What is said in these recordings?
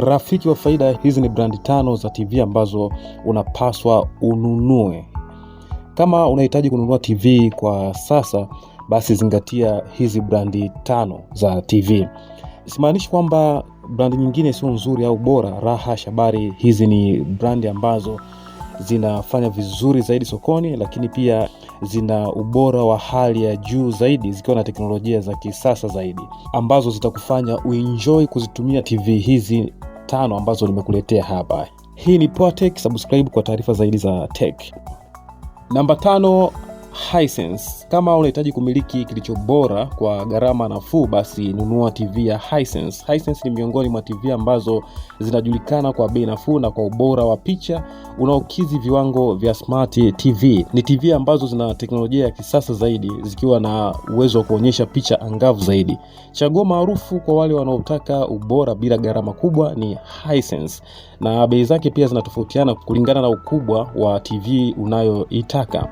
Rafiki wa faida, hizi ni brandi 5 za TV ambazo unapaswa ununue. Kama unahitaji kununua TV kwa sasa, basi zingatia hizi brandi 5 za TV. Simaanishi kwamba brandi nyingine sio nzuri au bora, raha shabari. Hizi ni brandi ambazo zinafanya vizuri zaidi sokoni, lakini pia zina ubora wa hali ya juu zaidi, zikiwa na teknolojia za kisasa zaidi ambazo zitakufanya uenjoy kuzitumia TV hizi 5 ambazo nimekuletea hapa. Hii ni Poatech, subscribe kwa taarifa zaidi za tech. Namba 5, Hisense. Kama unahitaji kumiliki kilicho bora kwa gharama nafuu, basi nunua TV ya Hisense. Hisense ni miongoni mwa TV ambazo zinajulikana kwa bei nafuu na kwa ubora wa picha unaokidhi viwango vya smart TV. Ni TV ambazo zina teknolojia ya kisasa zaidi, zikiwa na uwezo wa kuonyesha picha angavu zaidi. Chaguo maarufu kwa wale wanaotaka ubora bila gharama kubwa ni Hisense, na bei zake pia zinatofautiana kulingana na ukubwa wa TV unayoitaka.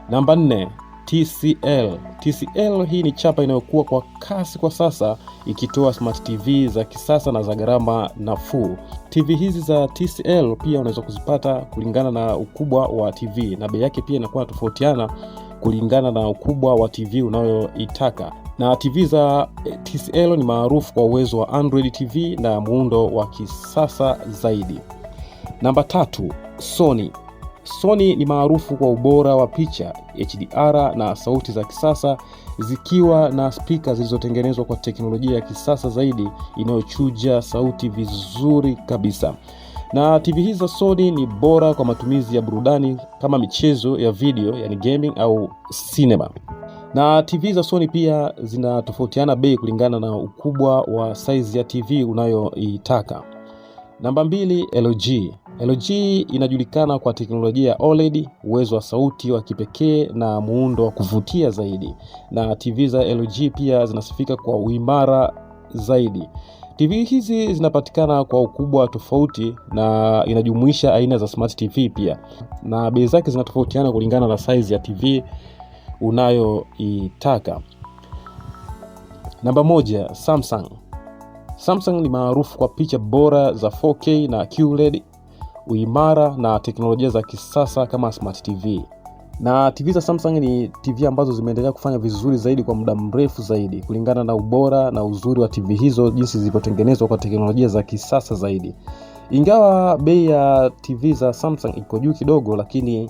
Namba 4, TCL. TCL hii ni chapa inayokuwa kwa kasi kwa sasa, ikitoa smart TV za kisasa na za gharama nafuu. TV hizi za TCL pia unaweza kuzipata kulingana na ukubwa wa TV, na bei yake pia inakuwa tofautiana kulingana na ukubwa wa TV unayoitaka. Na TV za TCL ni maarufu kwa uwezo wa Android TV na muundo wa kisasa zaidi. Namba 3, Sony. Sony ni maarufu kwa ubora wa picha, HDR na sauti za kisasa, zikiwa na speaker zilizotengenezwa kwa teknolojia ya kisasa zaidi inayochuja sauti vizuri kabisa. Na TV hizi za Sony ni bora kwa matumizi ya burudani kama michezo ya video, yani gaming au cinema. Na TV za Sony pia zinatofautiana bei kulingana na ukubwa wa size ya TV unayoitaka. Namba 2, LG. LG inajulikana kwa teknolojia ya OLED, uwezo wa sauti wa kipekee na muundo wa kuvutia zaidi. Na TV za LG pia zinasifika kwa uimara zaidi. TV hizi zinapatikana kwa ukubwa tofauti na inajumuisha aina za smart TV pia. Na bei zake zinatofautiana kulingana na size ya TV unayoitaka. Namba 1, Samsung. Samsung ni maarufu kwa picha bora za 4K na QLED, uimara na teknolojia za kisasa kama smart TV. Na TV za Samsung ni TV ambazo zimeendelea kufanya vizuri zaidi kwa muda mrefu zaidi kulingana na ubora na uzuri wa TV hizo, jinsi zilivyotengenezwa kwa teknolojia za kisasa zaidi. Ingawa bei ya TV za Samsung iko juu kidogo, lakini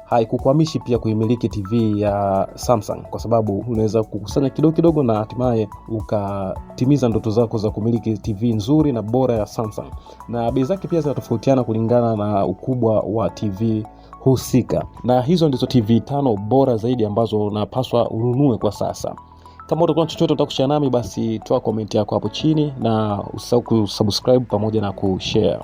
haikukwamishi pia kuimiliki TV ya Samsung, kwa sababu unaweza kukusanya kidogo na hatimaye ukatimiza ndoto zako za kumiliki TV nzuri na bora ya Samsung. Na bei zake pia zinatofautiana kulingana na ukubwa wa TV husika. Na hizo ndizo TV 5 bora zaidi ambazo unapaswa ununue kwa sasa. Kama utakuwa na chochote unataka kushare nami, basi toa comment yako hapo chini na usisahau kusubscribe pamoja na kushare.